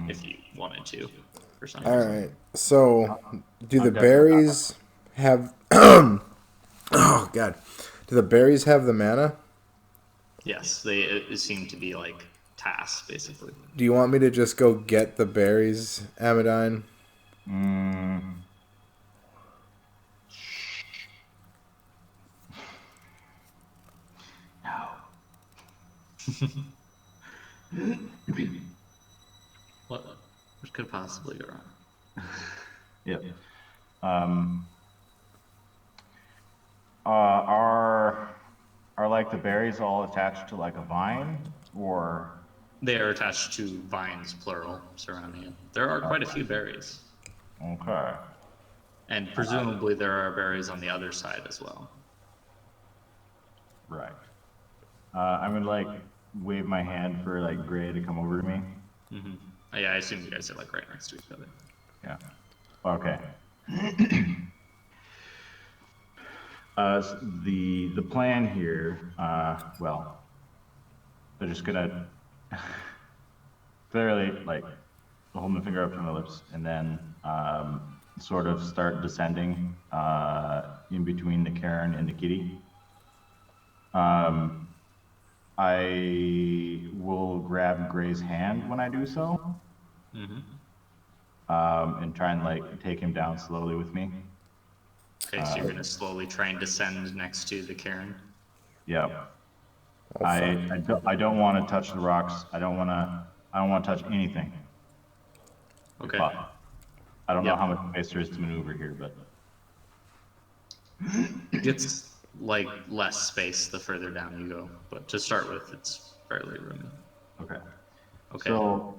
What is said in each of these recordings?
if you wanted to, for some All reason. right. So, do the I'm definitely not. berries have? Oh God, do the berries have the mana? Yes, they it seem to be like tasks basically. Do you want me to just go get the berries, Amadine? Mm, no. What could possibly go wrong? Yep. Um, are like the berries all attached to like a vine or They are attached to vines, plural, surrounding it. There are quite a few berries, okay. and presumably there are berries on the other side as well. Right. I'm gonna like wave my hand for like Gray to come over to me. Hmm. Yeah, I assume you guys are like right next to each other. Yeah. Okay. The plan here, well, they're just gonna clearly like hold my finger up to my lips and then sort of start descending in between the Karen and the kitty. Um, I will grab Gray's hand when I do so, Hmm. and try and like take him down slowly with me. Okay, so you're gonna slowly try and descend next to the cairn. Yeah. Oh fuck. I don't want to touch the rocks. I don't want to touch anything if Okay. possible. I don't know Yep. how much space there is to maneuver here, but It gets like less space the further down you go, but to start with, it's fairly roomy. okay. Okay. So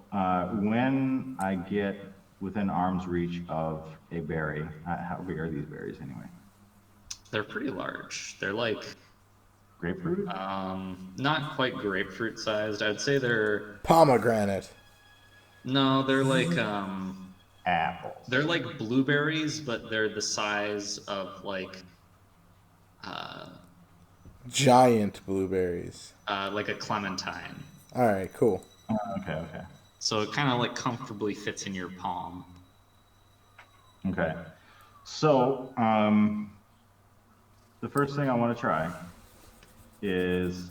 when I get within arm's reach of a berry, how big are these berries anyway? They're pretty large. They're like Grapefruit? not quite grapefruit sized. I'd say they're Pomegranate. no, they're Apples. like blueberries, but they're the size of uh Giant blueberries. like a clementine. All right, cool. Okay, okay, So it kind of like comfortably fits in your palm. okay. So the first thing I want to try is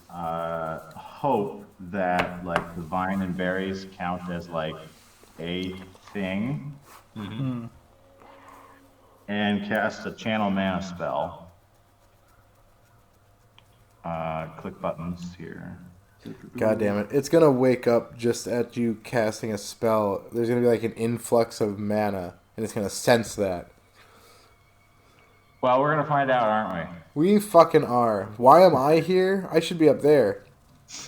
hope that like the vine and berries count as like a thing Hmm. and cast a channel mana spell. Click buttons here. God damn it. It's gonna wake up just at you casting a spell. There's gonna be like an influx of mana, and it's gonna sense that. Well, we're gonna find out, aren't we? We fucking are. Why am I here? I should be up there.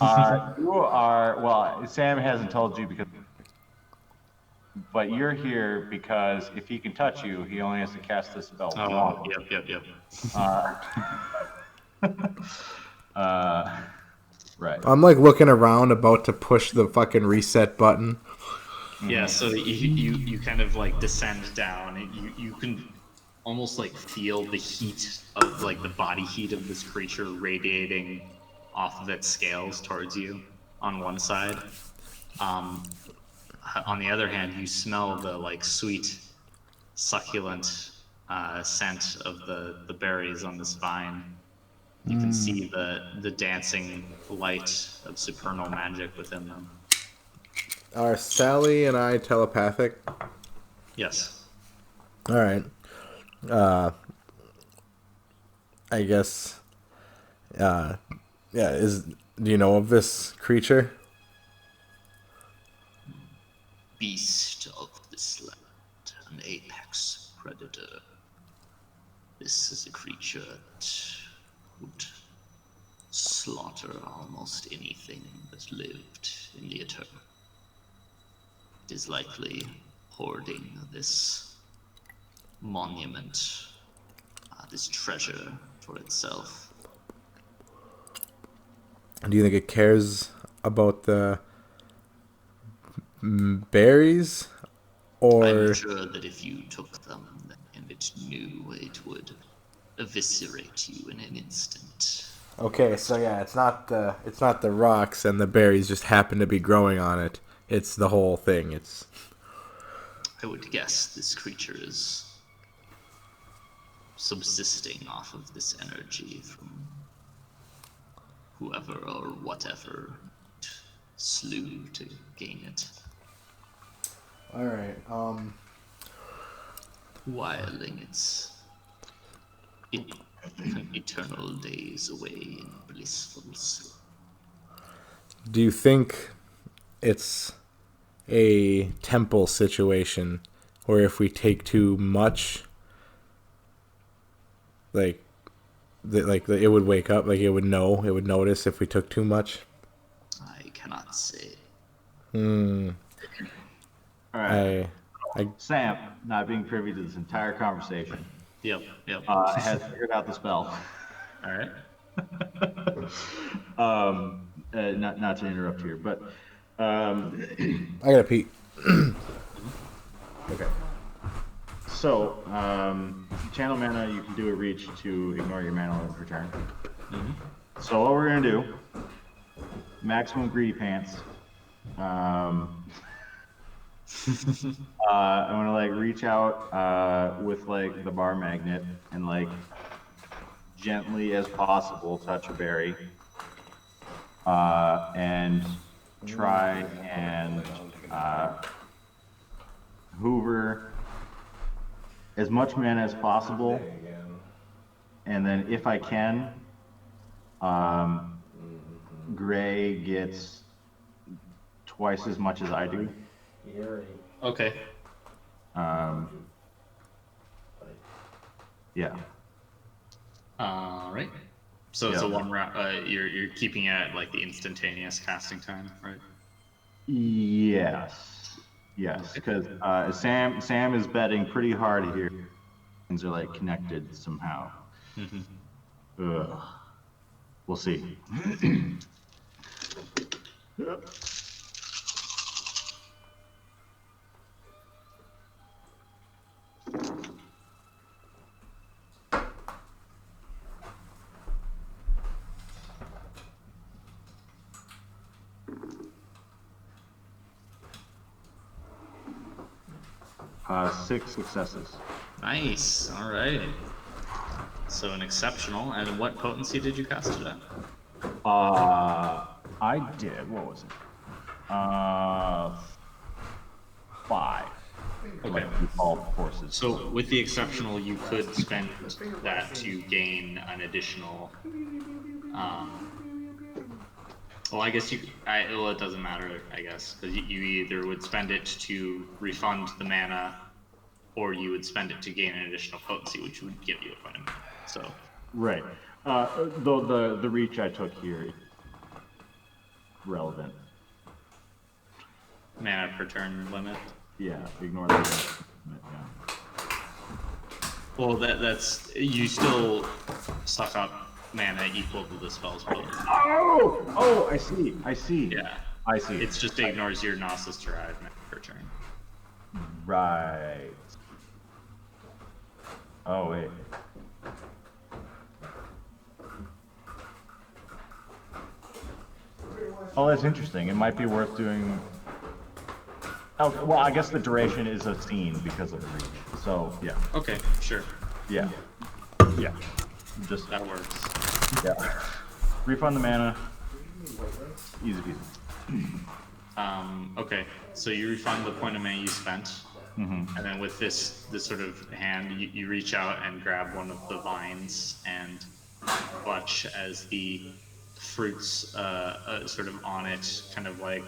You are well. Sam hasn't told you because, but you're here because if he can touch you, he only has to cast the spell Oh, once. yep. Uh, uh, right. I'm like looking around, about to push the fucking reset button. Yeah, Mm-hmm. so you kind of like descend down and you can almost like feel the heat of like the body heat of this creature radiating off of its scales towards you on one side. Um, on the other hand, you smell the like sweet, succulent scent of the berries on this vine. You can see the dancing light of supernal magic within them. Are Sally and I telepathic? Yes. All right. Uh, I guess. Uh, yeah. Do you know of this creature? Beast of this land, an apex predator. This is a creature that would slaughter almost anything that lived in the Eternal. It is likely hoarding this monument, this treasure for itself. Do you think it cares about the berries, I'm or sure that if you took them and it knew, it would eviscerate you in an instant. okay? So yeah, it's not the rocks, and the berries just happen to be growing on it. It's the whole thing. It's I would guess this creature is subsisting off of this energy from whoever or whatever it slew to gain it. all right. Whiling its eternal days away in blissful sleep. Do you think it's a temple situation where if we take too much, like, it would wake up, like it would notice if we took too much? I cannot say. All right. I Sam, not being privy to this entire conversation, Yep. has figured out the spell. All right. Not to interrupt here, but I gotta pee. okay. So, channel mana, you can do a reach to ignore your mana return. So what we're gonna do, maximum greedy pants. I'm gonna like reach out with like the bar magnet and like gently as possible touch a berry, and try and hoover as much mana as possible, and then if I can, Gray gets twice as much as I do. Okay. Yeah. All right. So it's a Yeah. one round. You're keeping it at like the instantaneous casting time, right? Yes. Yes, because Sam is betting pretty hard here. Things are like connected somehow. Ugh. We'll see. Six successes. Nice. All right. So an exceptional. And what potency did you cast it at? I did. What was it? 5. Okay. Like default forces. So with the exceptional, you could spend that to gain an additional. Well, I guess well, it doesn't matter, I guess, because you either would spend it to refund the mana, or you would spend it to gain an additional potency, which would give you a point of mana. So. Right. Though the reach I took here relevant. Mana per turn limit. Yeah. Ignore that. Yeah. Well, that's you still suck up mana equal to the spell's potency. Oh! I see. Yeah. I see. It's just ignores your Gnosis derived mana per turn. Right. Oh, wait. Oh, that's interesting. It might be worth doing... Oh, well, I guess the duration is a scene because of the reach. So, yeah. Okay, sure. Yeah. Yeah. Just, That works. yeah. Refund the mana. Easy peasy. Okay, so you refund the point of mana you spent, and then with this sort of hand, you reach out and grab one of the vines and clutch as the fruits sort of on it kind of like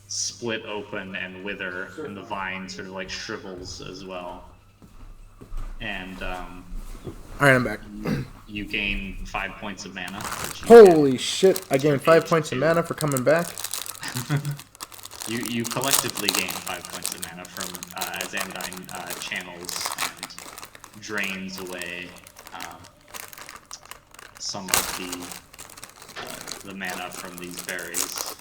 split open and wither, and the vine sort of like shrivels as well. And All right, I'm back. you gain 5 points of mana. Which you Holy shit! I gained 5 points of mana for coming back. You collectively gain 5 points of mana from as Anodyne channels and drains away some of the mana from these berries.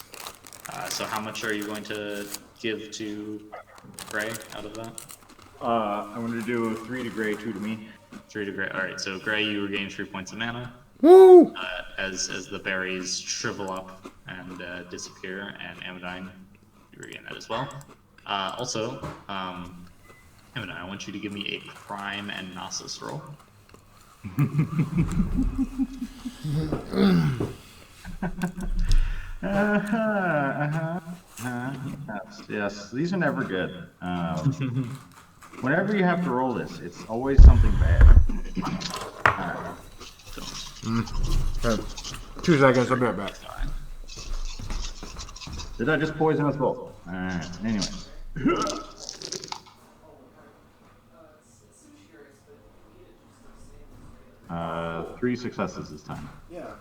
So how much are you going to give to Gray out of that? I'm going to do 3 to Gray, 2 to me. 3 to Gray. All right. So Gray, you regain 3 points of mana Woo! as the berries shrivel up and disappear, and Anodyne, agree on that as well. Also, Emma, I want you to give me a Prime and Gnosis roll. Yes, these are never good. Whenever you have to roll this, it's always something bad. Alright. 2 seconds, I'll be right back. Did I just poison us both? Alright, anyways. 3 successes this time.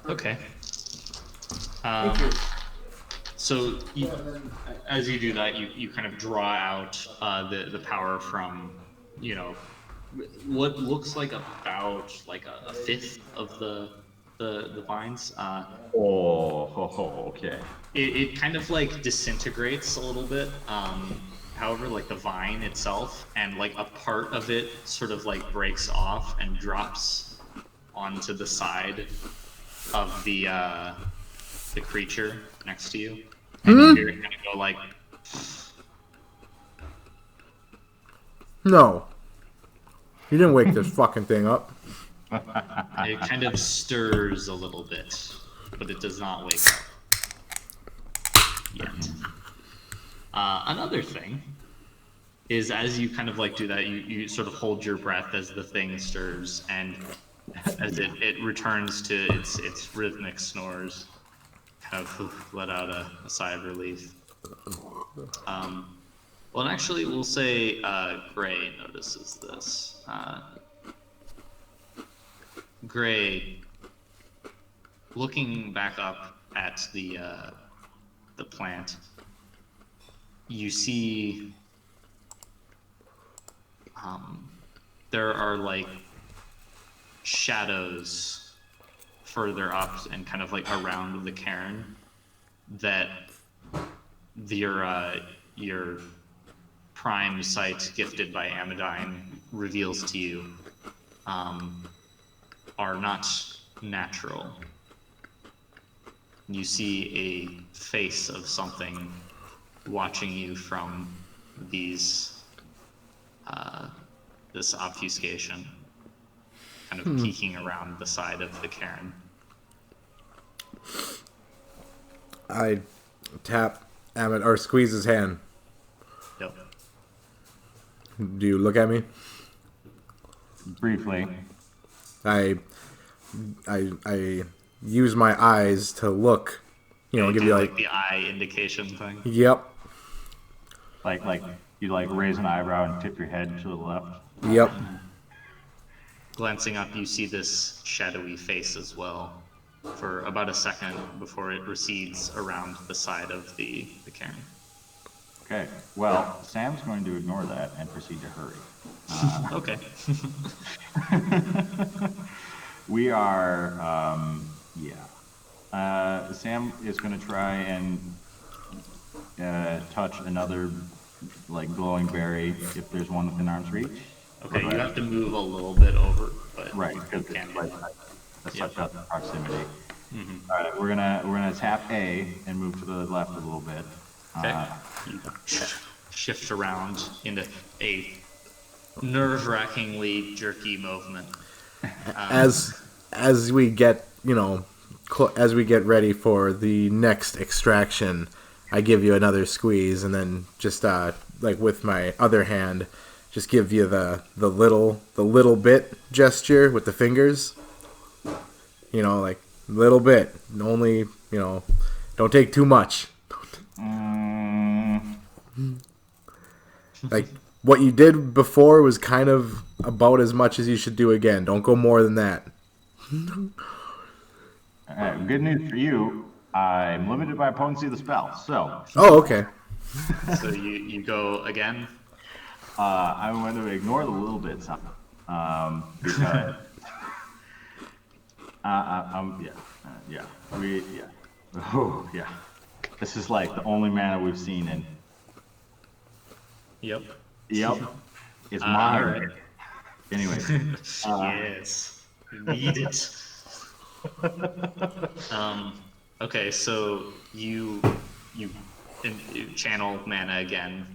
Okay. So as you do that, you kind of draw out the power from, you know, what looks like about like a fifth of the vines. Okay. It kind of like disintegrates a little bit. However, like the vine itself and like a part of it sort of like breaks off and drops onto the side of the creature next to you, and you hear it kind of go like. No. You didn't wake this fucking thing up. It kind of stirs a little bit, but it does not wake up yet. Another thing is as you kind of like do that, you sort of hold your breath as the thing stirs, and as it returns to its rhythmic snores, kind of let out a sigh of relief. Well, and actually, we'll say Gray notices this. Gray, looking back up at the plant, you see there are like shadows further up and kind of like around the cairn that your prime sight gifted by Amadine reveals to you are not natural. You see a face of something watching you from these this obfuscation, kind of peeking around the side of the cairn. I tap Amit or squeeze his hand. Yep. Do you look at me? Briefly. I use my eyes to look. You know, give you like the eye indication thing. Yep. Like you like raise an eyebrow and tip your head to the left. Yep. Glancing up, you see this shadowy face as well for about a second before it recedes around the side of the cairn. Okay, well, Sam's going to ignore that and proceed to hurry. Okay. We are, Sam is going to try and touch another, like, glowing berry if there's one within arm's reach. Okay, you have to move a little bit over, but right, you because can. it's like such a proximity. All right, we're gonna tap A and move to the left a little bit. Okay. You shift around into a nerve-wrackingly jerky movement. As we get, you know, as we get ready for the next extraction, I give you another squeeze, and then just like with my other hand, just give you the little bit gesture with the fingers. You know, like little bit, only, you know, don't take too much. Like what you did before was kind of about as much as you should do again. Don't go more than that. All right, good news for you. I'm limited by potency of the spell, so. Oh, okay. So you go again? I'm going to ignore the little bits, because This is like the only mana we've seen in. Yep. It's mine. All right. Anyway. Yes. You need it. Okay, so you channel mana again,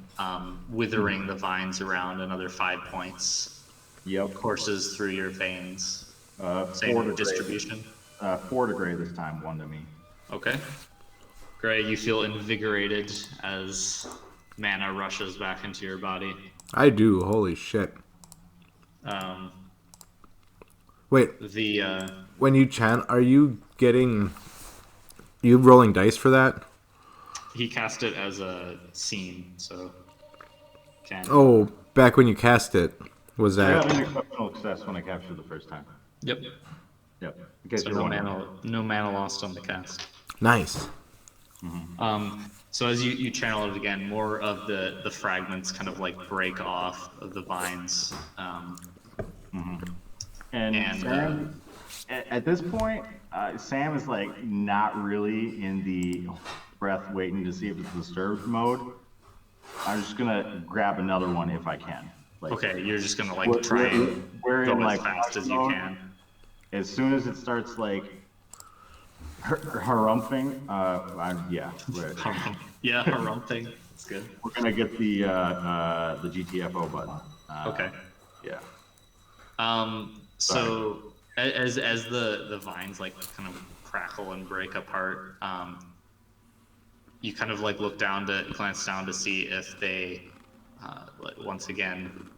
withering the vines around another 5 points. Yep. Courses through your veins. 4 Same to distribution. Gray. 4 to Gray this time, 1 to me. Okay. Gray, you feel invigorated as mana rushes back into your body. I do. Holy shit. Wait, when you chant, are you rolling dice for that? He cast it as a scene, so can. Oh, back when you cast it, was I that? got an exceptional success when I captured the first time. Yep. Yep. In case So you're wondering. no mana lost on the cast. Nice. So as you channel it again, more of the fragments kind of like break off of the vines. And Sam, at this point, Sam is like not really in the breath waiting to see if it's disturbed mode. I'm just gonna grab another one if I can. Like, Okay, you're just gonna like try and we're go in as like fast as you mode. can. As soon as it starts like harumphing, Yeah, harumphing. That's good. we're gonna get the GTFO button. Okay. Yeah. So as the vines like kind of crackle and break apart, you kind of like glance down to see if they like, once again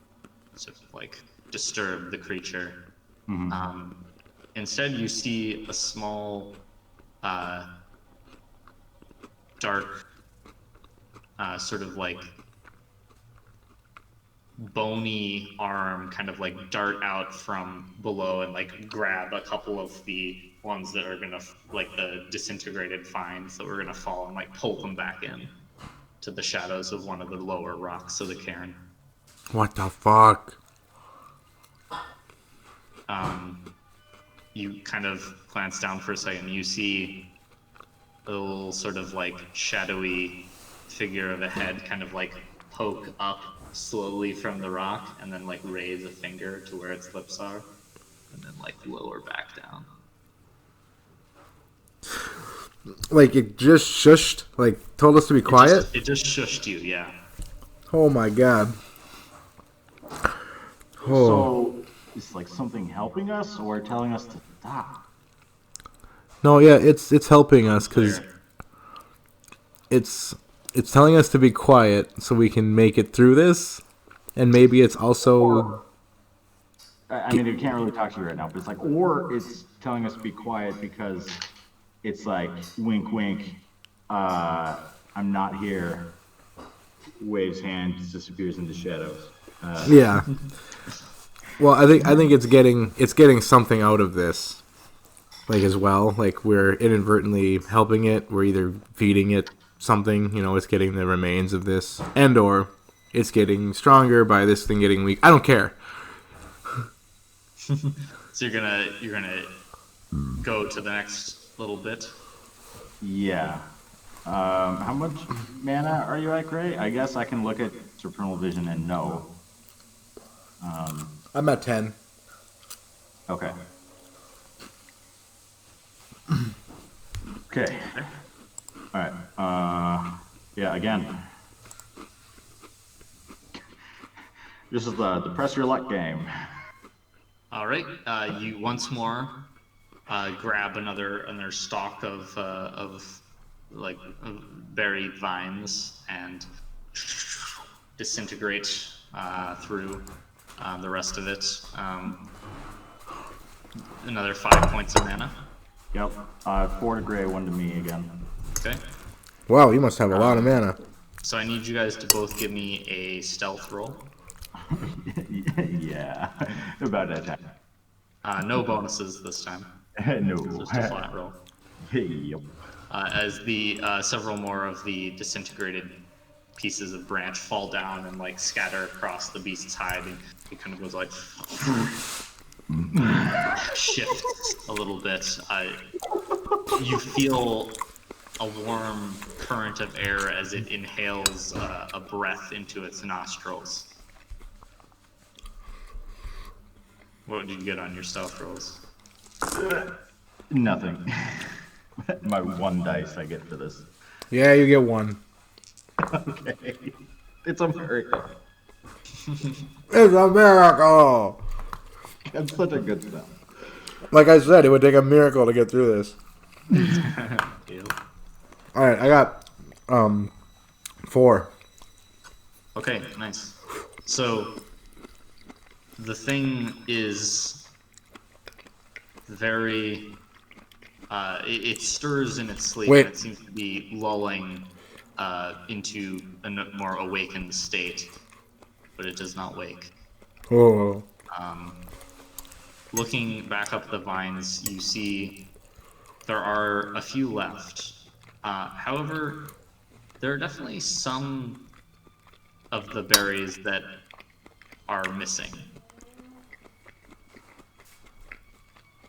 sort of like disturb the creature. Instead, you see a small dark sort of like bony arm kind of like dart out from below and like grab a couple of the ones that are gonna like the disintegrated vines that were gonna fall and like pull them back in to the shadows of one of the lower rocks of the cairn. What the fuck? You kind of glance down for a second. You see a little sort of like shadowy figure of a head kind of like poke up slowly from the rock and then like raise a finger to where its lips are and then like lower back down. Like it just shushed, like told us to be quiet. It just shushed you, yeah. Oh my god. Oh. So is like something helping us or telling us to stop? No, yeah, it's helping us because There. it's telling us to be quiet so we can make it through this, and maybe it's also I mean, it can't really talk to you right now, but it's like, or it's telling us to be quiet because it's like, wink, wink, I'm not here. Waves hand, disappears into shadows. yeah. Well, I think it's getting something out of this, like as well. Like we're inadvertently helping it. We're either feeding it something, it's getting the remains of this, and or it's getting stronger by this thing getting weak. I don't care. So you're gonna go to the next little bit. Yeah. How much mana are you at, Gray? I guess I can look at Supernal Vision and know. I'm at 10. Okay. Okay. All right. Yeah. Again, this is the press your luck game. All right. You once more grab another stalk of buried vines and disintegrate through the rest of it. Another 5 points of mana. Yep. 4 to Gray, 1 to me again. Okay. Wow, you must have a lot of mana. So I need you guys to both give me a stealth roll. Yeah. About that time. No bonuses this time. No. Just a flat roll. Yep. As the several more of the disintegrated pieces of branch fall down and like scatter across the beast's hide, and it kind of goes like shifts a little bit. You feel a warm current of air as it inhales a breath into its nostrils. What did you get on your stealth rolls? Nothing. My 1 dice I get for this. Yeah, you get 1. Okay. It's America. It's a miracle. That's such a good sound. Like I said, it would take a miracle to get through this. Deal. All right, I got 4. Okay, nice. So the thing is very. It stirs in its sleep, Wait. and it seems to be lulling into a more awakened state, but it does not wake. Oh. Looking back up the vines, you see there are a few left. However, there are definitely some of the berries that are missing.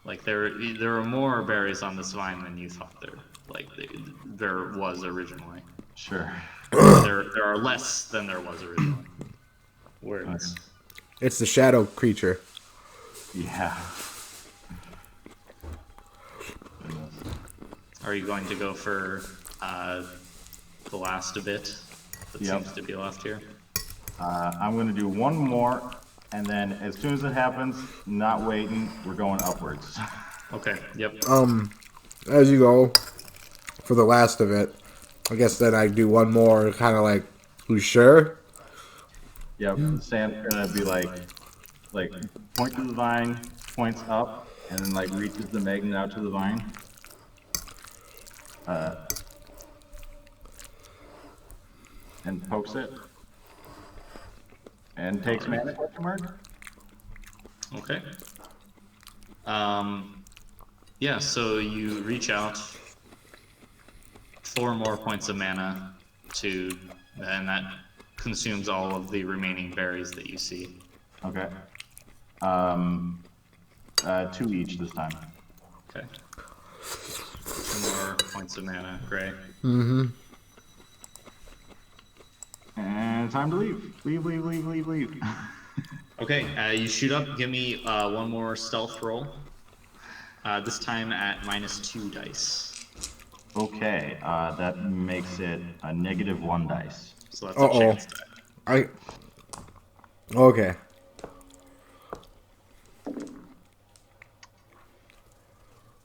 Like there are more berries on this vine than you thought there was originally. Sure. There are less than there was originally. Words. It's the shadow creature. Yeah. Are you going to go for the last bit that Yep. seems to be left here? I'm going to do one more, and then as soon as it happens, not waiting, we're going upwards. Okay. Yep. As you go for the last of it, I guess then I do one more, kind of like, you sure? Yep. Sam's going to be like point to the vine, points up, and then like reaches the magnet out to the vine. And pokes it. And takes mana question mark? Okay. Yeah, so you reach out 4 more points of mana and that consumes all of the remaining berries that you see. Okay. 2 each this time. Okay. 2 more points of mana, Gray. And time to leave. Leave. Okay, you shoot up. Give me 1 more stealth roll. This time at -2 dice. Okay, that makes it a -1 dice. So that's a chance die. Okay.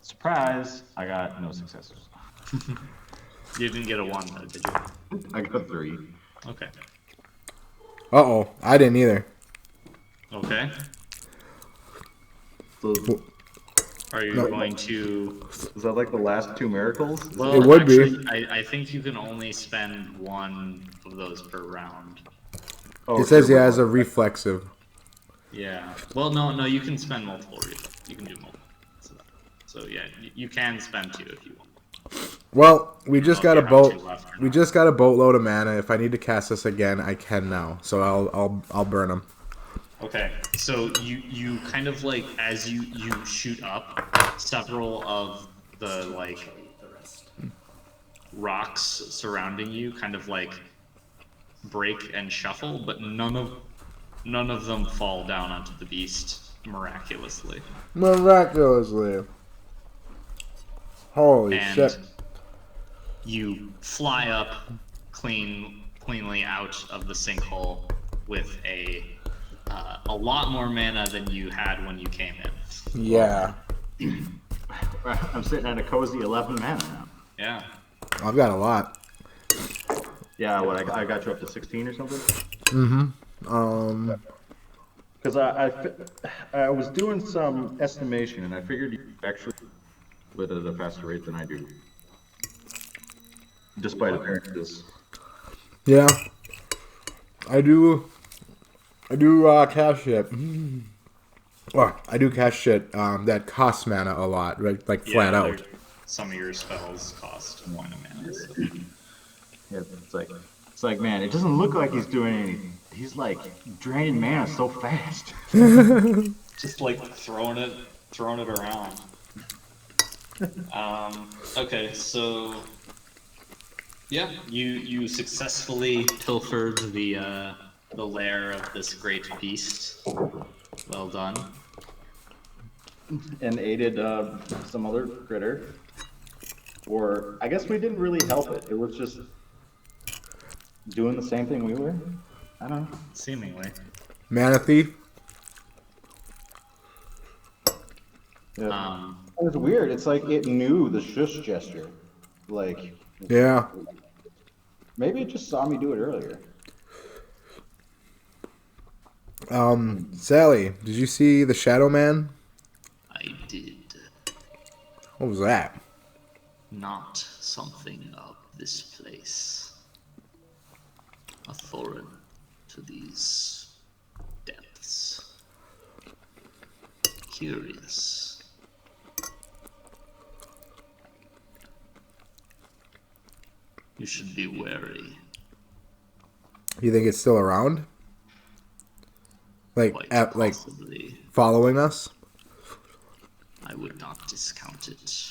Surprise! I got no successes. You didn't get a 1 though, did you? I got 3. Okay. I didn't either. Okay. So, Are you No. going to... is that like the last 2 miracles? Well, It would be. actually, I think you can only spend 1 of those per round. Oh, It says he okay, has a reflexive. Yeah. Well, no, you can spend multiple. You can do multiple. So yeah, you can spend 2 if you want. Well, we just got a If you have 2 boat. left or We not. just got a boatload of mana. If I need to cast this again, I can now. So I'll burn them. Okay, so you kind of like as you shoot up, several of the like rocks surrounding you kind of like break and shuffle, but none of them fall down onto the beast miraculously. Miraculously. Holy And shit! you fly up cleanly out of the sinkhole with a lot more mana than you had when you came in. Yeah, I'm sitting at a cozy 11 mana now. Yeah. I've got a lot. Yeah, what I got you up to 16 or something? Um, Because I was doing some estimation, and I figured you actually lit at a faster rate than I do, despite appearances. yeah, I do cash shit. Well, I do cash shit that costs mana a lot, right? Like flat Yeah, out. Some of your spells cost 1 mana. So. Yeah, it's like, man, it doesn't look like he's doing anything. He's like draining mana so fast. Just like throwing it around. Okay, so yeah, you successfully pilfered the lair of this great beast. Well done. And aided some other critter. Or I guess we didn't really help it. It was just doing the same thing we were? I don't know. Seemingly. Manatee. Yeah. It was weird. It's like it knew the shush gesture. Like, Yeah. maybe it just saw me do it earlier. Sally, did you see the Shadow Man? I did. What was that? Not something of this place. A foreign to these depths. Curious. You should be wary. You think it's still around? Like, Quite like possibly. following us? I would not discount it.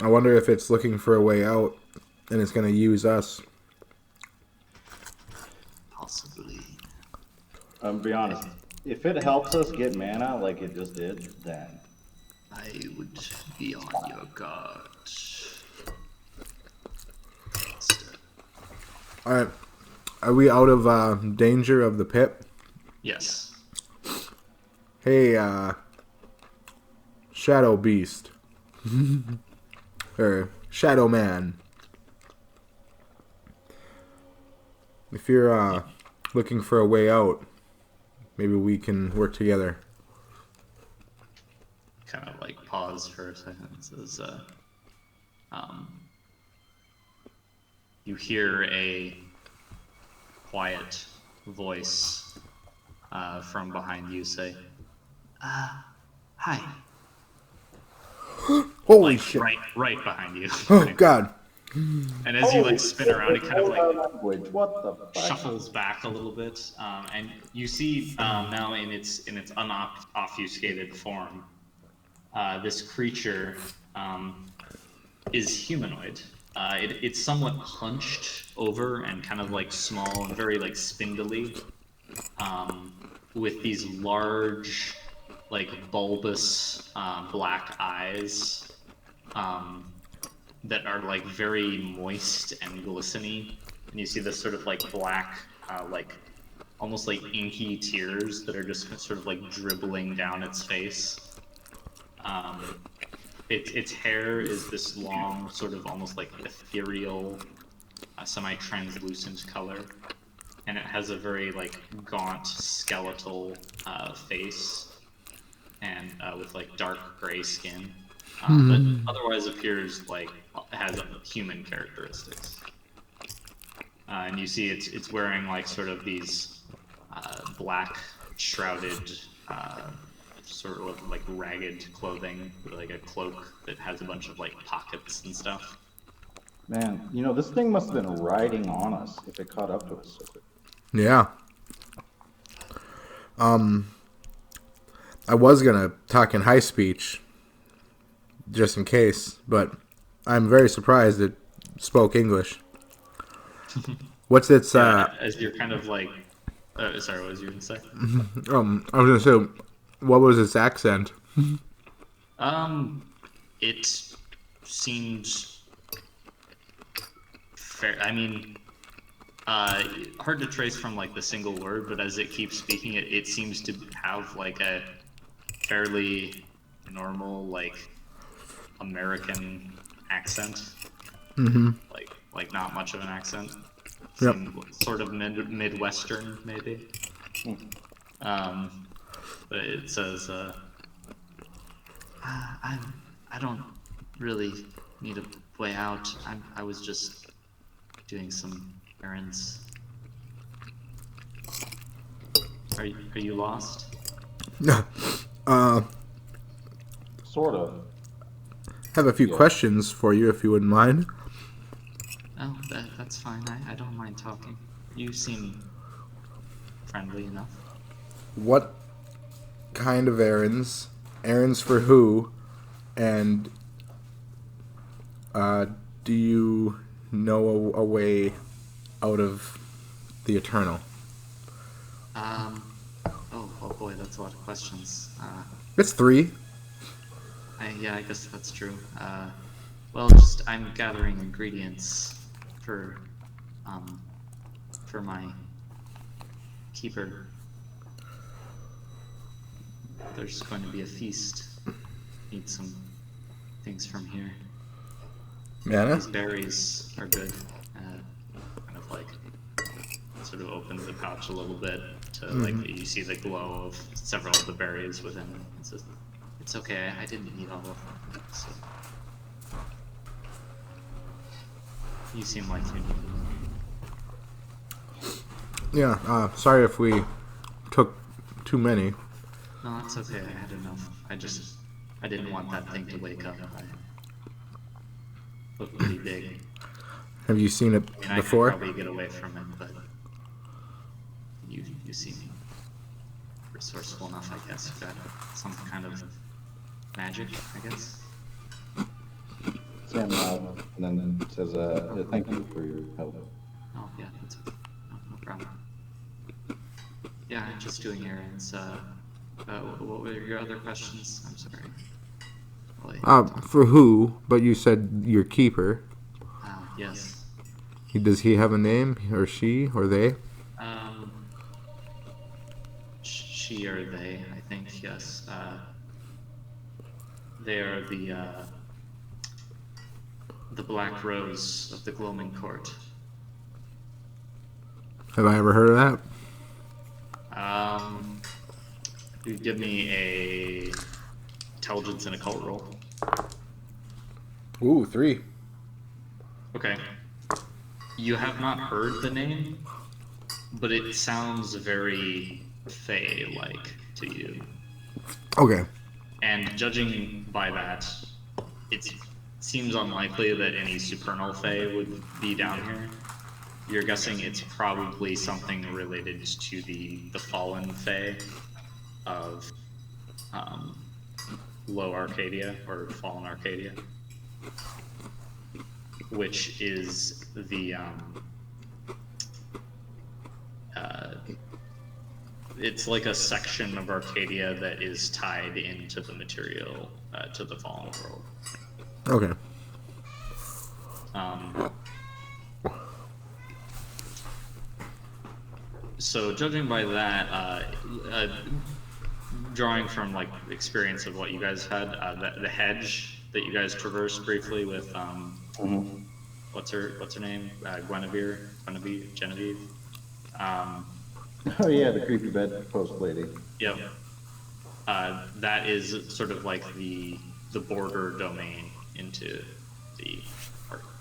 I wonder if it's looking for a way out and it's going to use us. Possibly. Be honest. If it helps us get mana like it just did, then I would be on your guard. Alright. Are we out of danger of the pit? Yes. Hey, Shadow Beast. Or Shadow Man. If you're looking for a way out, maybe we can work together. Kind of like pause for a second. It says, you hear a quiet voice from behind you say, hi. Holy Like, shit. right behind you. Oh, God. And as you like spin around, it kind of like language. What the fuck? shuffles back a little bit, and you see now in its unobfuscated form, this creature is humanoid. It's somewhat hunched over and kind of like small and very like spindly, with these large, like bulbous black eyes that are like very moist and glistening. And you see this sort of like black, like almost like inky tears that are just sort of like dribbling down its face. Its hair is this long, sort of almost like ethereal, semi-translucent color, and it has a very like gaunt, skeletal face, and with like dark gray skin, but otherwise appears like has human characteristics. And you see it's wearing like sort of these black shrouded. Sort of like ragged clothing, like a cloak that has a bunch of like pockets and stuff. Man, you know, this thing must have been riding on us if it caught up to us. Yeah. I was gonna talk in high speech, just in case, but I'm very surprised it spoke English. What's its As you're kind of like, sorry, what was you gonna say? I was gonna say, what was its accent? It seemed fair. I mean, hard to trace from like the single word, but as it keeps speaking, it seems to have like a fairly normal, like American accent. Mm-hmm. Like not much of an accent. Yep. Sort of Midwestern, maybe. But it says, I don't really need a way out. I was just doing some errands. Are you lost? Sort of. Have a few questions for you, if you wouldn't mind. Oh, that's fine. I don't mind talking. You seem friendly enough. What kind of errands? Errands for who? And do you know a way out of the Eternal? Oh boy, that's a lot of questions. It's 3. Yeah, I guess that's true. Well, I'm gathering ingredients for my keeper. There's going to be a feast. Need some things from here. Mana? These berries are good. Kind of like sort of opens the pouch a little bit to like you see the glow of several of the berries within. It says, "It's okay. I didn't eat all of them." So, you seem like you need them. Yeah. Sorry if we took too many. No, that's okay. I had enough. I didn't want that thing to wake up. I looked pretty big. Have you seen it I mean, I before? could probably get away from it, but you seem resourceful enough, I guess. You got some kind of magic, I guess. Sam nods and then says, thank you for your help. Oh, yeah, that's okay. No problem. Yeah, I'm just doing errands. What were your other questions? I'm sorry. For who? But you said your keeper. Yes. Does he have a name, or she, or they? She or they, I think, yes. They are the Black Rose of the Gloaming Court. Have I ever heard of that? You give me a intelligence and occult roll. Ooh, 3. Okay. You have not heard the name, but it sounds very Fae-like to you. Okay. And judging by that, it seems unlikely that any supernal Fae would be down here. You're guessing it's probably something related to the fallen Fae of Low Arcadia, or Fallen Arcadia, which is the it's like a section of Arcadia that is tied into the material to the Fallen World. Okay. So judging by that, drawing from like experience of what you guys had, the hedge that you guys traversed briefly with what's her name, Genevieve. Oh yeah, the creepy bedpost lady. Yep. That is sort of like the border domain into the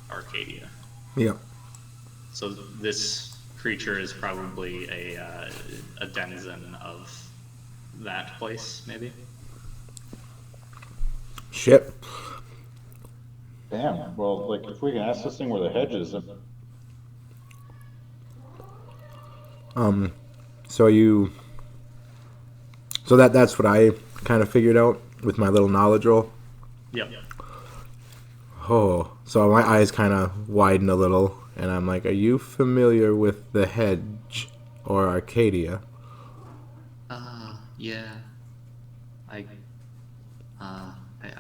Arcadia. Yep. So this creature is probably a denizen of that place, maybe. Shit. Damn. Well, like if we can ask this thing where the hedge is. So that's what I kind of figured out with my little knowledge roll. Yep. Oh, so my eyes kind of widen a little, and I'm like, "Are you familiar with the hedge or Arcadia?" Yeah. I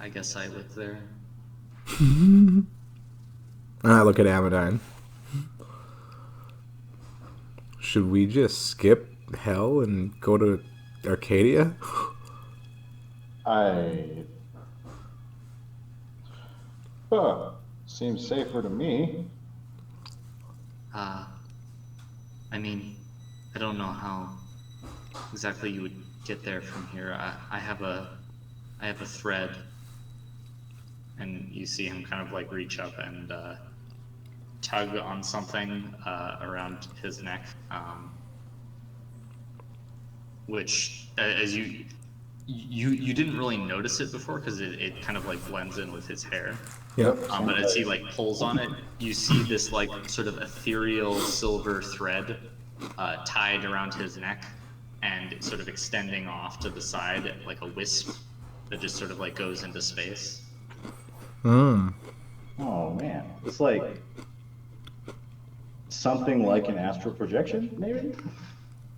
guess I live there. And I look at Amadine. Should we just skip hell and go to Arcadia? Seems safer to me. I mean, I don't know how exactly you would get there from here. I have a thread, and you see him kind of like reach up and tug on something around his neck, which as you didn't really notice it before because it kind of like blends in with his hair. Yep. But as he like pulls on it, you see this like sort of ethereal silver thread tied around his neck and sort of extending off to the side like a wisp that just sort of like goes into space. Mm. Oh man, it's like something like an astral projection, maybe.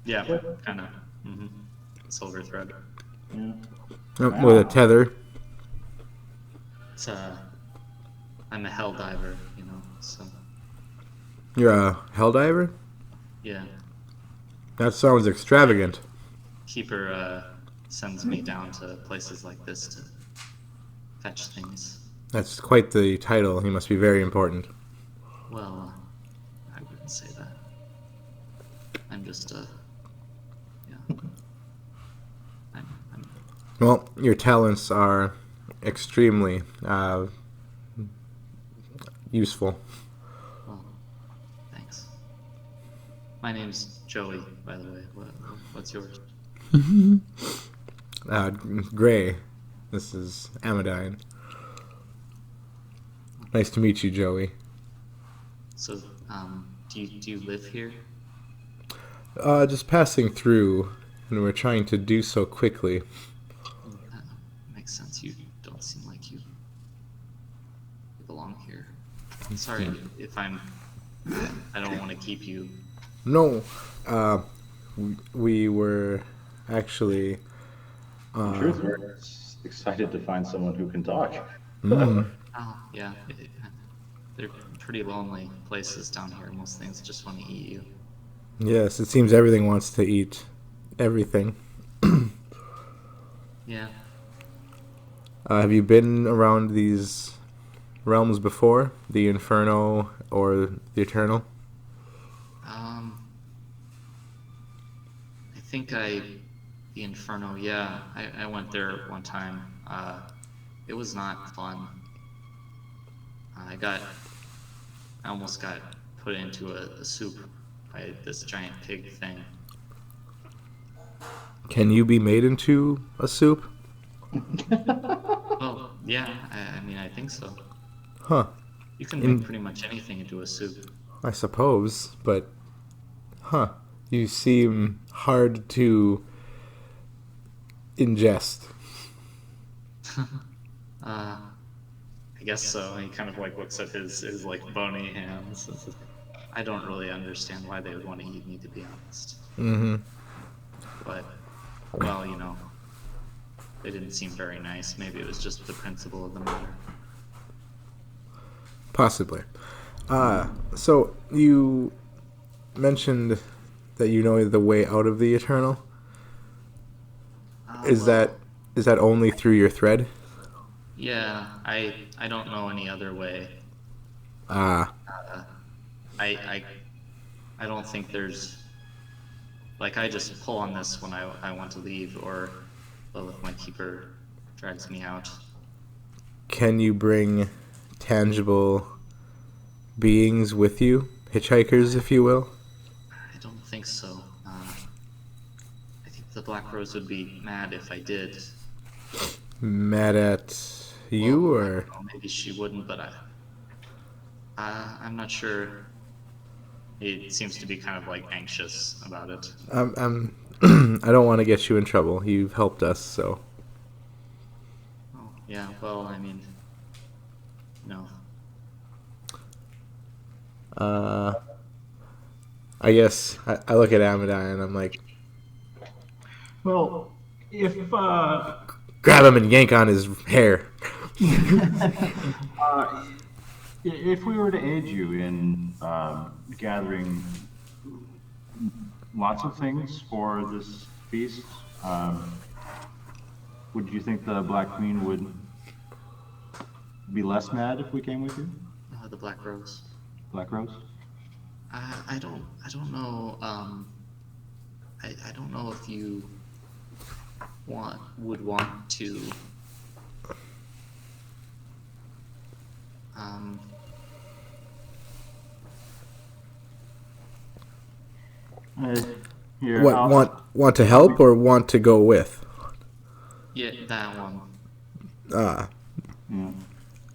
Yeah, kind of. Mm-hmm. Silver thread. Yeah. With a tether. It's I'm a hell diver, so You're a helldiver? Yeah. That sounds extravagant. Keeper sends me down to places like this to fetch things. That's quite the title. He must be very important. Well, I wouldn't say that. I'm just yeah. I'm Well, your talents are extremely useful. well. Thanks. My name's Joey, by the way. What's yours? Gray. This is Amadine. Nice to meet you, Joey. So, do you live here? Just passing through, and we're trying to do so quickly. That makes sense. You don't seem like you belong here. Sorry if I don't want to keep you. No, we were actually. In truth, we're excited to find someone who can talk. Oh, yeah. They're pretty lonely places down here. Most things just want to eat you. Yes, it seems everything wants to eat everything. Yeah. Have you been around these realms before? The Inferno or the Eternal? I think the Inferno, yeah. I went there one time. It was not fun. I almost got put into a soup by this giant pig thing. Can you be made into a soup? Well, yeah, I mean, I think so. Huh, You can make pretty much anything into a soup. I suppose, but you seem hard to ingest. I guess so. He kind of like looks at his like bony hands. I don't really understand why they would want to eat me, to be honest. Mm-hmm. But, well, they didn't seem very nice. Maybe it was just the principle of the matter. Possibly. So you mentioned that you know the way out of the Eternal. Is Well, that only through your thread? yeah, I don't know any other way. Ah, I don't think there's like I just pull on this when I want to leave, or well, if my keeper drags me out. can you bring tangible beings with you? Hitchhikers, if you will? I don't think so. I think the Black Rose would be mad if I did. Mad at you, Well, I or? don't know, maybe she wouldn't, but I'm not sure. It seems to be kind of like anxious about it. I'm I don't want to get you in trouble. You've helped us, so. Oh, yeah. Well, I mean, no. I guess I look at Amadine and I'm like, Well, if grab him and yank on his hair. if we were to aid you in gathering lots of things for this feast, would you think the Black Queen would be less mad if we came with you, The Black Rose. Black Rose? I don't know. I don't know if you would want to. Here, What want to help or want to go with? Yeah, that one. Ah, Yeah.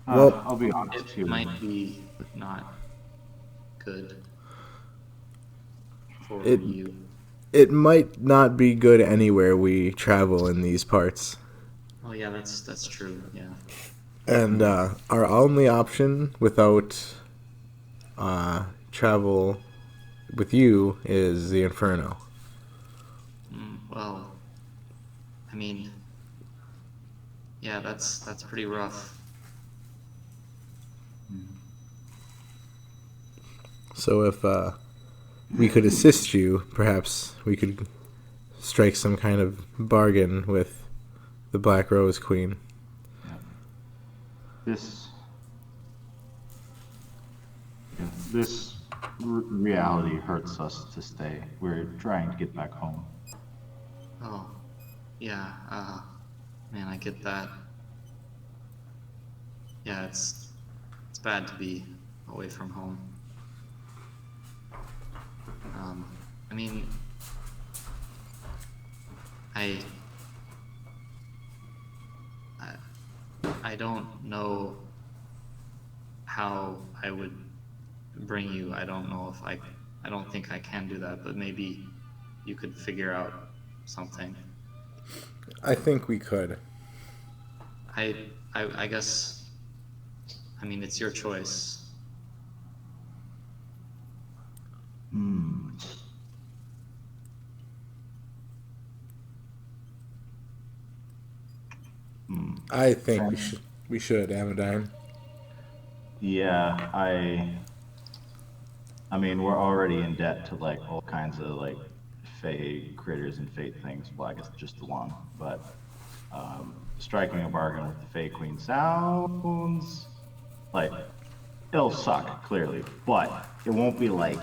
Well- I'll be honest It here. might be not good for It- you. it might not be good anywhere we travel in these parts. Oh yeah, that's true. Yeah. And our only option without travel with you is the Inferno. Well, I mean, yeah, that's pretty rough. So if we could assist you, perhaps we could strike some kind of bargain with the Black Rose Queen. This reality hurts us to stay. We're trying to get back home. Oh, yeah. Man, I get that. Yeah, it's bad to be away from home. I mean, I don't know how I would bring you. I don't know if I don't think I can do that, but maybe you could figure out something. I think we could. I guess, I mean, it's your choice. I think we should, Amadine. Yeah, I mean, we're already in debt to like all kinds of like Fey critters and Fate things. Black is just the one, but striking a bargain with the Fey Queen sounds like it'll suck clearly, but it won't be like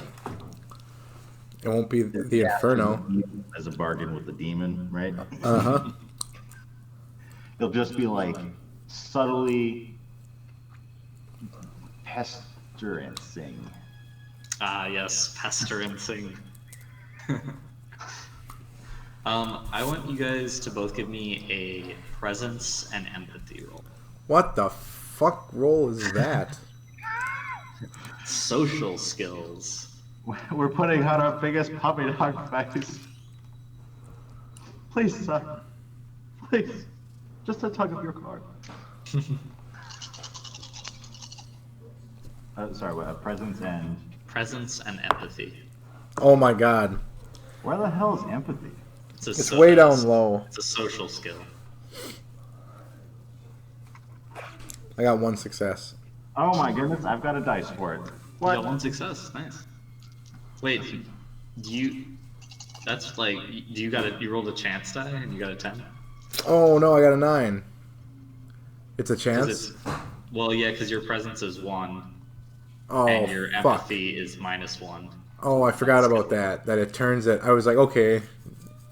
It won't be the Inferno. as a bargain with the demon, right? Uh-huh. It'll just be like subtly pesterancing. Ah, yes, pesterancing. I want you guys to both give me a presence and empathy roll. What the fuck roll is that? Social skills. We're putting out our biggest puppy dog face. Please, son. Please. Just a tug of your card. Sorry, what? Presence and... Presence and empathy. Oh my god. Where the hell is empathy? It's way down low. It's a social skill. I got one success. Oh my goodness, I've got a dice for it. You What? got one success. Nice. Wait, do you? That's like, do you got a? You rolled a chance die and you got a 10. Oh no, I got a 9. It's a 'Cause chance? well, yeah, because your presence is 1 Oh, and your fuck. empathy is -1. Oh, I forgot about that. That it turns it. I was like, okay.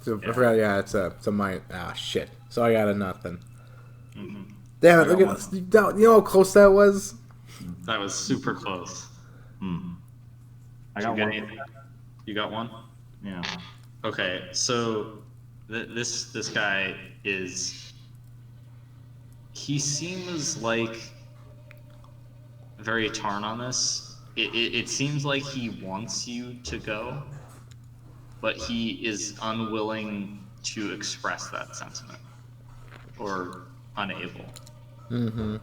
So I forgot, yeah, it's a mine. Ah, shit. So I got a nothing. Mm-hmm. Damn it, look at this. You know how close that was? That was super close. I Did got you get one. anything? You got one? Yeah. Okay, so this guy is. He seems like very torn on this. It seems like he wants you to go, but he is unwilling to express that sentiment, or unable. Mm-hmm.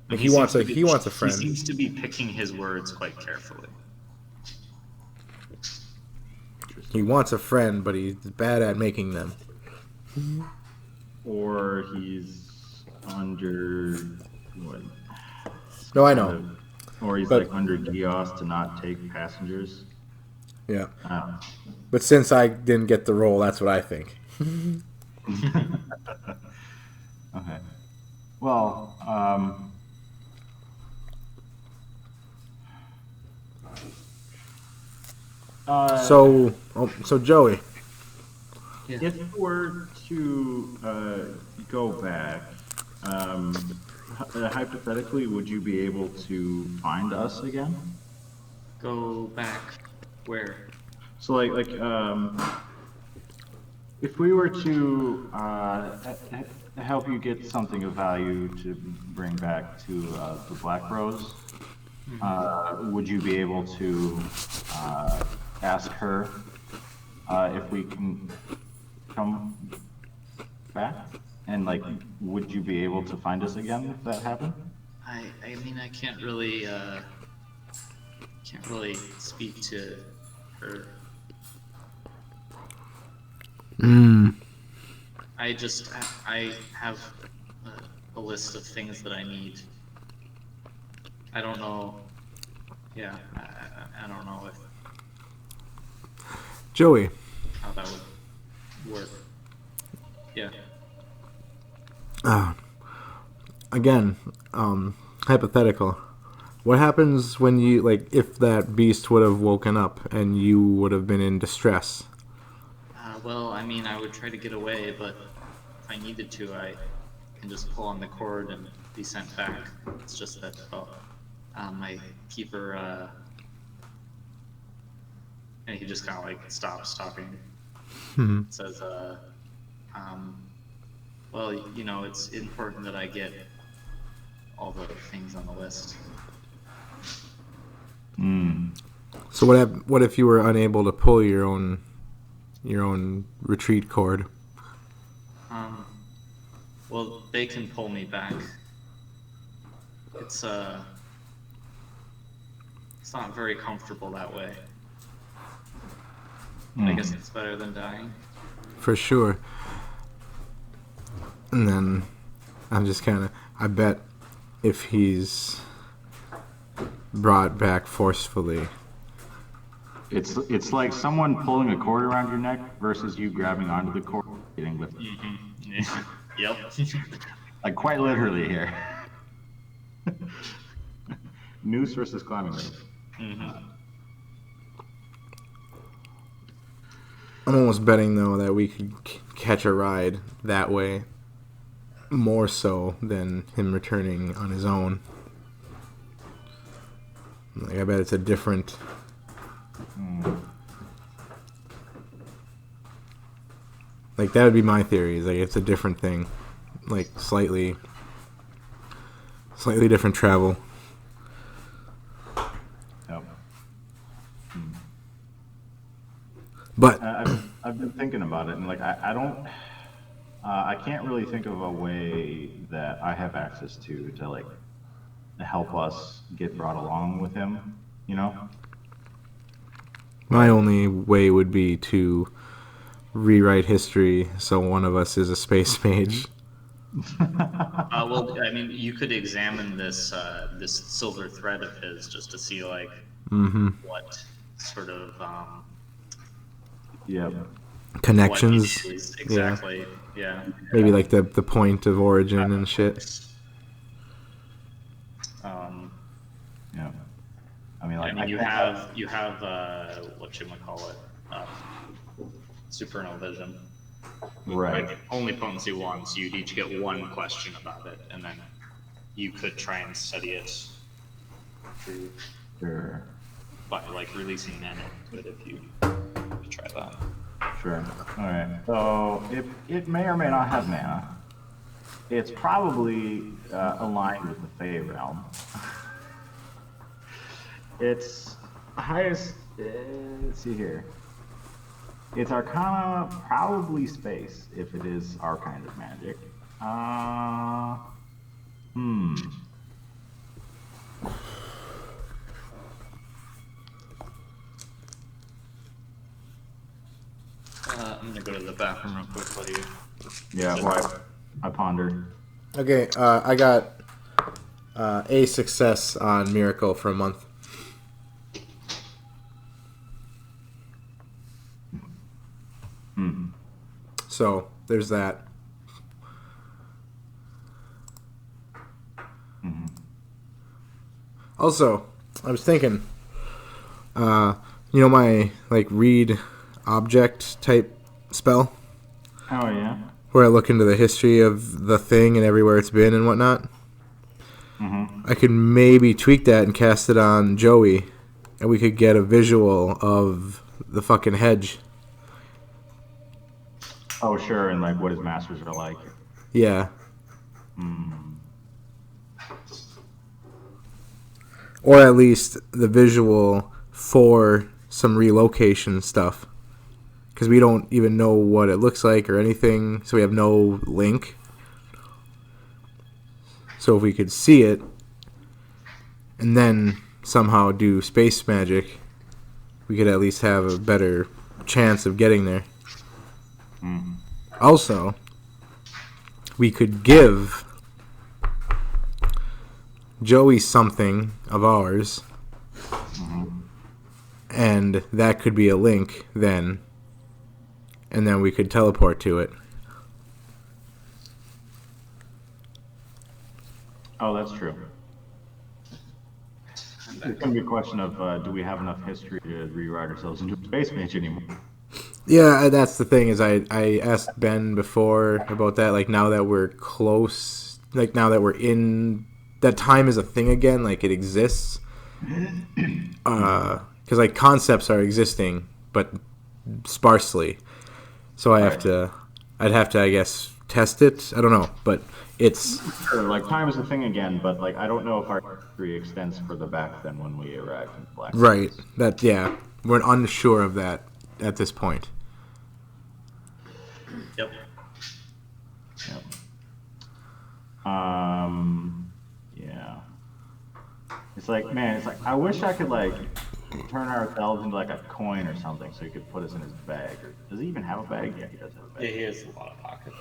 And He wants seems to he wants a He friend. seems to be picking his words quite carefully. He wants a friend, but he's bad at making them. Or he's under... What? No, I know. Or he's But- like under Geos to not take passengers. Yeah. Oh. But since I didn't get the role, that's what I think. Okay. Well, So Joey, if we're to go back, hypothetically, would you be able to find us again? Go back. Where? So, if we were to help you get something of value to bring back to the Black Rose, would you be able to ask her if we can come back? And would you be able to find us again if that happened? I mean, I can't really speak to her. I have a list of things that I need. I don't know. yeah, I don't know if Joey, how that would work. Yeah. again, hypothetical. What happens when you, like, if that beast would have woken up and you would have been in distress? Well, I mean, I would try to get away, but if I needed to, I can just pull on the cord and be sent back. It's just that my keeper, and he just kind of like stops talking. Says, well, you know, it's important that I get all the things on the list. So what if you were unable to pull your own retreat cord? Well, they can pull me back. It's not very comfortable that way. I guess it's better than dying. For sure. And then I'm just kind of, I bet if he's brought back forcefully. It's like someone pulling a cord around your neck versus you grabbing onto the cord and getting lifted. Yep. Like quite literally here. Noose versus climbing rope. I'm almost betting, though, that we could catch a ride that way more so than him returning on his own. Like, I bet it's a different... Like, that would be my theory. Is like, it's a different thing. Like, slightly different travel. Yep. But I've been thinking about it, and like I don't, I can't really think of a way that I have access to like help us get brought along with him. You know. my only way would be to rewrite history so one of us is a space mage. Well, I mean, you could examine this this silver thread of his just to see like what sort of Yep. Connections. what is exactly. Yeah. Maybe like the point of origin and shit. Yeah. I mean, like I mean, you have whatchamacallit, supernal vision. right. Like, only potency one, so you'd each get one question about it, and then you could try and study it through Sure. by like releasing mana into it if you try that. Sure. All right. So it may or may not have mana. It's probably aligned with the Fey realm. Its highest. Let's see here. It's Arcana, probably space, if it is our kind of magic. I'm gonna go to the bathroom real quick. What do you? Yeah. Well, I ponder. Okay, I got a success on Miracle for a month. So there's that. Also, I was thinking, my like read object type spell, Oh yeah. where I look into the history of the thing and everywhere it's been and whatnot. I could maybe tweak that and cast it on Joey, and we could get a visual of the fucking hedge. Oh sure, and like what his masters are like. Yeah. Or at least the visual for some relocation stuff. Because we don't even know what it looks like or anything, so we have no link. So if we could see it, and then somehow do space magic, we could at least have a better chance of getting there. Also, we could give Joey something of ours And that could be a link then, and then we could teleport to it. Oh, that's true. It's going to be a question of do we have enough history to rewrite ourselves into a space mage anymore? Yeah, that's the thing is I asked Ben before about that, like now that we're close, like now that we're in, that time is a thing again, like it exists. Because like concepts are existing, but sparsely. So I'd have to, I guess, test it. I don't know, but it's... Sure, like time is a thing again, but like I don't know if our history extends further back than when we arrived in Black. Right. That, yeah. We're unsure of that at this point. Yep. Yep. Yeah. It's like, man, it's like I wish I could like turn ourselves into like a coin or something, so he could put us in his bag. Or does he even have a bag? Yeah, he does have a bag. Yeah, he has a lot of pockets.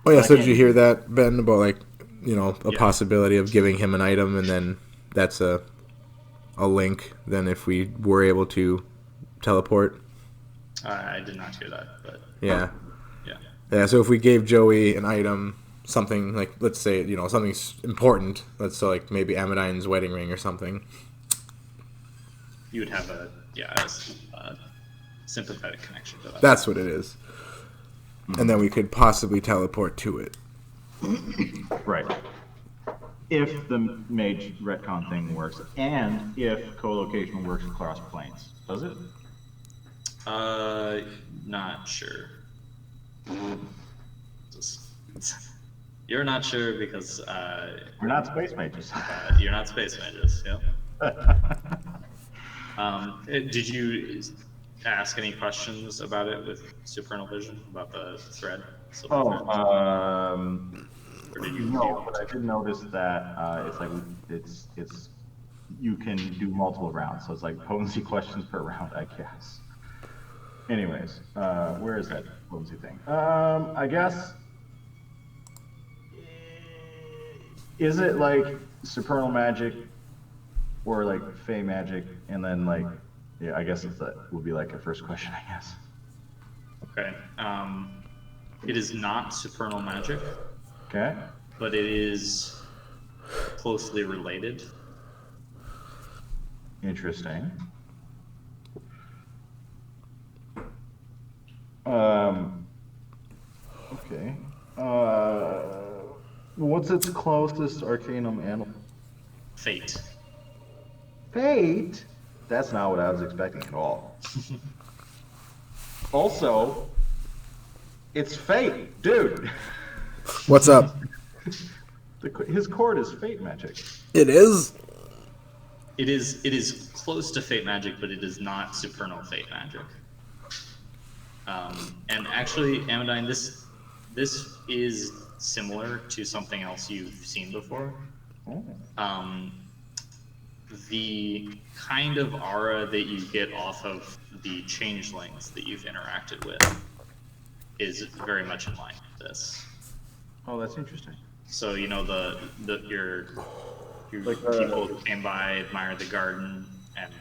Oh yeah, so did you hear that, Ben, about like, you know, a possibility of giving him an item and then that's a link then if we were able to teleport? I did not hear that, but Yeah. yeah. Yeah, so if we gave Joey an item, something like, let's say, you know, something important, let's say like maybe Amadine's wedding ring or something. You would have a sympathetic connection to that. That's what it is. And then we could possibly teleport to it. Right. If the mage retcon thing works, and if co-location works across planes. Does it? Not sure. You're not sure because We're not space mages. you're not space mages. Yep. Did you ask any questions about it with Supernal Vision about the thread? Or did you? No, but I did notice that it's like it's you can do multiple rounds, so it's like potency questions per round, I guess. Anyways, where is that potency thing? I guess, is it like supernal magic or like fey magic, and then like, yeah, I guess that would be like a first question, I guess. Okay. It is not supernal magic, Okay. but it is closely related. Interesting. Okay. What's its closest arcanum animal? Fate. Fate? That's not what I was expecting at all. Also, it's fate, dude. What's up? His cord is fate magic. It is? It is close to fate magic, but it is not supernal fate magic. And actually, Amadine, this is similar to something else you've seen before. Oh. The kind of aura that you get off of the changelings that you've interacted with is very much in line with this. Oh, that's interesting. So you know your Like, people who came by, admired the garden, and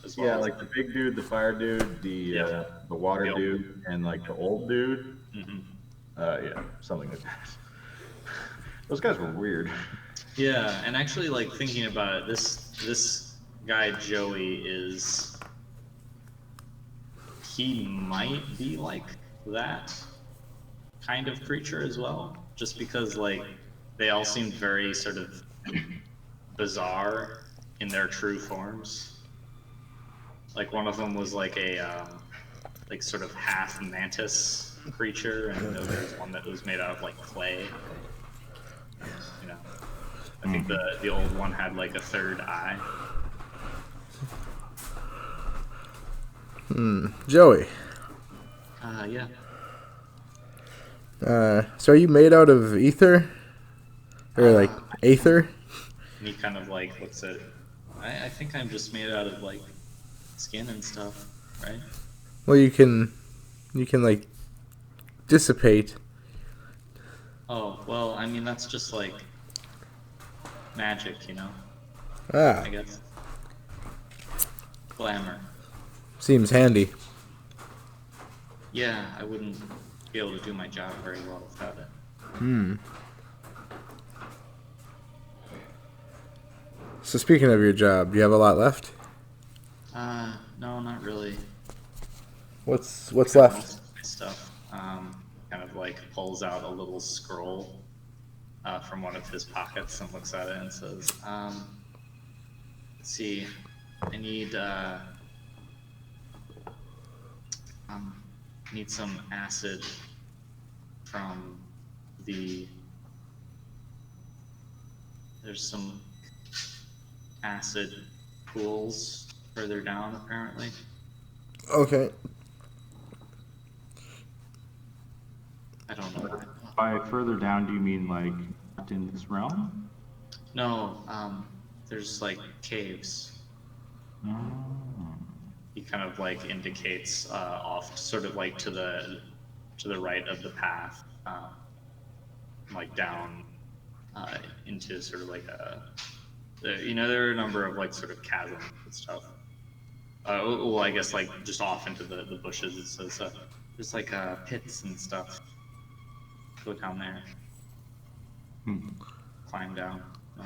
as well. Yeah, as like the big dude, the fire dude, the water Yep. dude, and like the old dude. Mhm. Yeah, something like that. Those guys were weird. Yeah, and actually, like thinking about it, this guy Joey he might be like that kind of creature as well, just because like they all seemed very sort of bizarre in their true forms. Like one of them was like a like sort of half mantis creature, and there was one that was made out of like clay. You know, I think the old one had like a third eye. Joey. Yeah. So are you made out of ether? Or like aether? And he kind of like looks at. I think I'm just made out of like skin and stuff, right? Well, you can like dissipate. Oh well, I mean that's just like magic, I Ah, guess. Glamour. seems handy. Yeah, I wouldn't be able to do my job very well without it. So speaking of your job, do you have a lot left? No, not really. What's Got left? most of my stuff. Kind of like pulls out a little scroll from one of his pockets and looks at it and says, let's see, I need some acid from there's some acid pools further down apparently. Okay. I don't know. By further down, do you mean like not in this realm? No, there's like caves. Oh. He kind of like indicates off, sort of like to the right of the path, like down into sort of like there are a number of like sort of chasms and stuff. Well, I guess like just off into the bushes. It says there's like pits and stuff. Go down there. Climb down. No.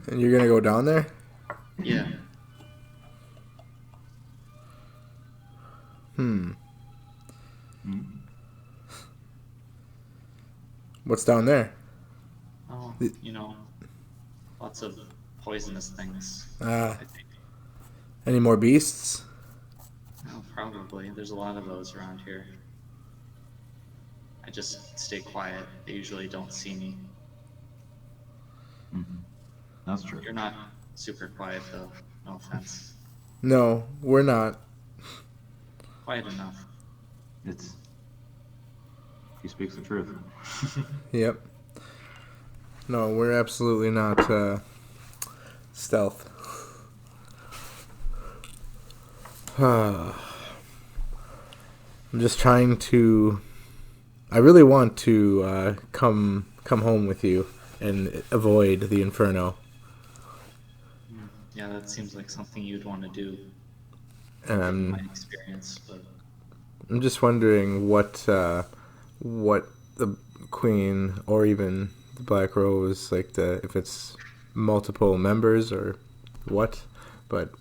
And you're gonna go down there? Yeah. What's down there? Oh, lots of poisonous things. Ah, I think. any more beasts? Oh, probably. There's a lot of those around here. I just stay quiet. They usually don't see me. That's true. You're not super quiet though. No offense. No, we're not. Quiet enough. He speaks the truth. Yep. No, we're absolutely not stealth. I'm just trying to. I really want to come home with you and avoid the inferno. Yeah, that seems like something you'd want to do. And In my experience, but I'm just wondering what the Queen or even the Black Rose, like if it's multiple members or what, but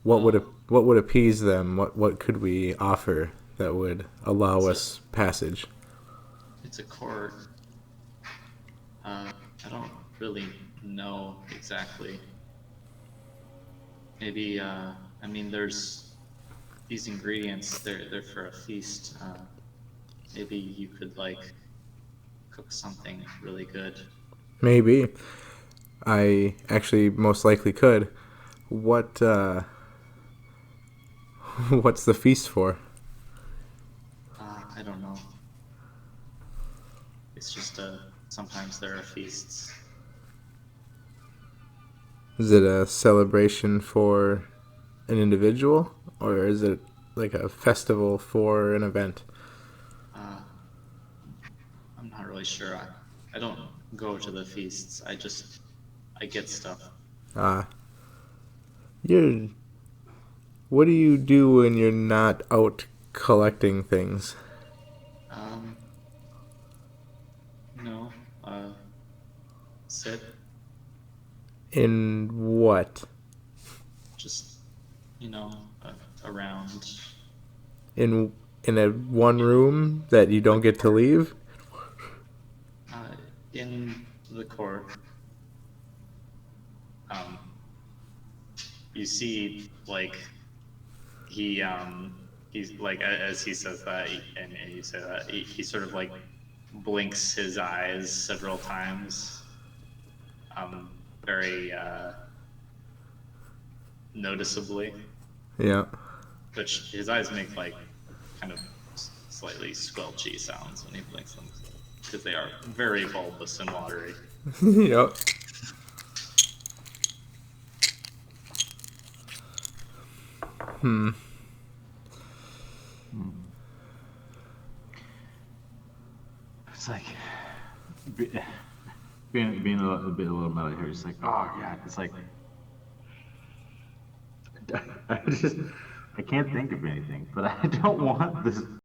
what would appease them? What could we offer that would allow us passage? it's a court. I don't really know exactly. Maybe there's these ingredients. They're for a feast. Maybe you could like cook something really good. Maybe. I actually most likely could. What what's the feast for? I don't know. It's just sometimes there are feasts. Is it a celebration for an individual, or is it like a festival for an event? I'm not really sure. I don't go to the feasts. I get stuff. What do you do when you're not out collecting things? Sit. In what? Just, around. In a one room that you don't get to leave? In the court. You see, like, he's like, as he says that, and you say that, he sort of like blinks his eyes several times, very noticeably. Yeah. Which his eyes make like kind of slightly squelchy sounds when he blinks them, because they are very bulbous and watery. Yep. It's like being a little meta here, it's like, oh god, it's like I can't think of anything, but I don't want this